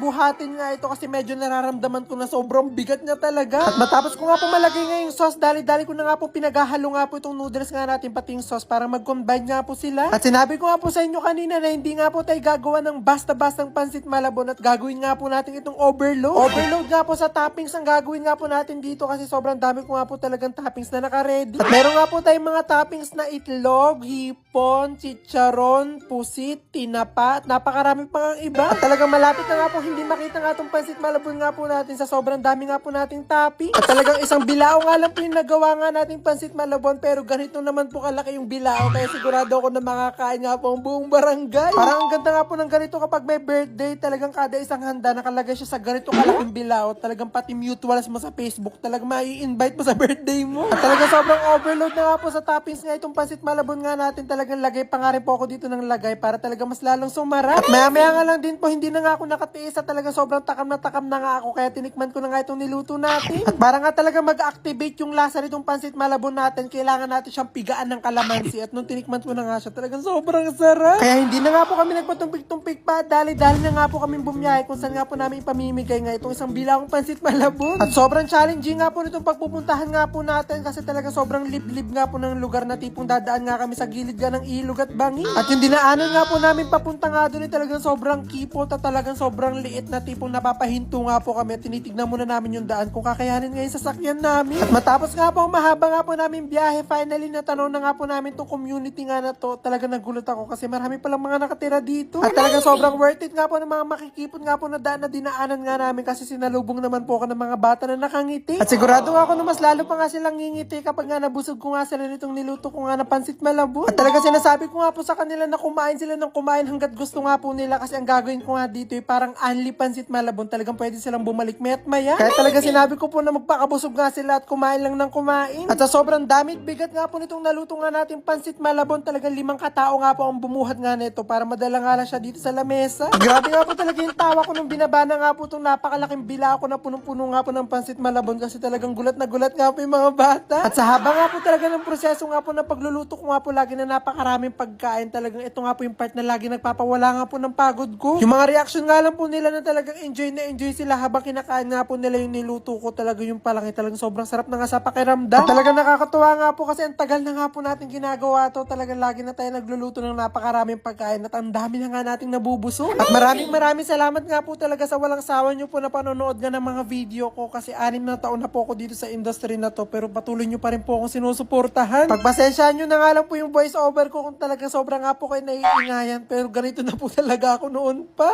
buhatin nga ito kasi medyo nararamdaman ko na sobrang bigat niya talaga. At matapos ko nga po malagay nga yung sauce, dali-dali ko na nga po pinaghahalo nga po itong noodles nga natin pati yung sauce para mag-combine nga po sila. At sinabi ko nga po sa inyo kanina na hindi nga po tayo gagawa ng basta-bastang pansit malabon at gagawin nga po natin itong overload. Overload nga po sa toppings ang gagawin nga po natin dito kasi sobrang dami ko nga po talagang toppings na naka-ready. At meron nga po tayong mga toppings na itlog, hipon, chicharon, pusit, tinapa, at napakarami pa ang iba. At talagang malapit na nga po hindi makita nga itong pansit malabon nga po natin sa sobrang dami nga po nating topping. At talagang isang bilao nga lang po yung nagawa nga nating pansit malabon pero ganito naman po kalaki yung bilao kaya sigurado ako na makakain nga po ang buong barangay. Parang ang ganda nga po ng ganito kapag may birthday, talagang kada isang handa nakalagay siya sa ganito kalaking bilao. Talagang pati mutuals mo sa Facebook, talagang mai-invite mo sa birthday mo. At talagang sobrang overload na nga po sa toppings nga itong pansit malabon nga natin. Talagang lagay pa nga rin po ako dito ng lagay para talaga mas lalong sumarap. At maya-maya nga lang din po, hindi na nga ako nakatiis at talagang sobrang takam na nga ako kaya tinikman ko na nga itong niluto natin. At para nga talaga mag-activate yung lasa nitong pansit malabon natin, kailangan natin siyang pigaan ng kalamansi. At nung tinikman ko na nga siya, talagang sobrang sarap. Kaya hindi na nga po kami nagpatumpik-tumpik pa, dali-dali na nga po kami bumiyahe kung saan nga po namin ipamimigay nga itong isang bilawang pansit malabon. At sobrang challenging nga po nitong pagpupuntahan nga po natin kasi talaga sobrang liblib nga po ng lugar na tipong dadaan nga kami sa gilid nga ng ilog at bangi. At yung dinaanan nga po namin papunta nga doon ay talagang sobrang kipot at talagang sobrang liit na tipong napapahinto nga po kami at tinitignan muna namin yung daan kung kakayanin ngayon sa sakyan namin. At matapos nga po mahaba nga po namin biyahe, finally natanaw na nga po namin tong community nga na to. Talagang nagulat ako kasi marami palang mga nakatira dito. At talagang sobrang worth it nga po ng mga makikipot nga po na daan na dinaanan nga namin kasi sinalubong naman po ako ng mga bata na nakangiti. At sigurado nga ako na mas lalo pa nga silang ngingiti kapag nga nabusog ko nga sila nitong niluto ko nga na pansit malabon. At talaga sinasabi ko nga po sa kanila na kumain sila ng kumain hanggat gusto nga po nila kasi ang gagawin ko nga dito ay parang only pansit malabon. Talagang pwede silang bumalik mayat maya. Kaya talaga sinabi ko po na magpakabusog nga sila at kumain lang ng kumain. At sa sobrang dami at bigat nga po nitong naluto nga natin pansit malabon, talagang 5 katao nga po ang bumuhat nga nito para madala nga lang siya dito sa lamesa. Grabe nga po talaga yung tawa ko nung binaba na nga po itong napakalaking bila ko na punong-puno nga po ng pansit malabon kasi talagang gulat na gulat nga po yung mga bata. At sa haba nga po talaga ng proseso nga po ng pagluluto ko nga po lagi na napakaraming pagkain, talagang ito nga po yung part na lagi nagpapawala nga po ng pagod ko. Yung mga reaction nga lang po nila na talagang enjoy na enjoy sila habang kinakain nga po nila yung niluto ko, talaga yung palaki talagang sobrang sarap na nga sa pakiramdam. At talagang nakakatuwa nga po kasi ang tagal na nga po natin ginagawa to, talagang lagi na tayo nagluluto ng napakaraming pagkain at ang dami na nga nating nabubusog. At maraming salamat nga po talaga sa walang sawa nyo po na panonood nga ng mga video ko kasi 6 na taon na po ako dito sa industry na to pero patuloy nyo pa rin po akong sinusuportahan. Pagpasensyahan nyo na nga lang po yung voice over ko kung talaga sobrang nga po kayo naiingayan pero ganito na po talaga ako noon pa.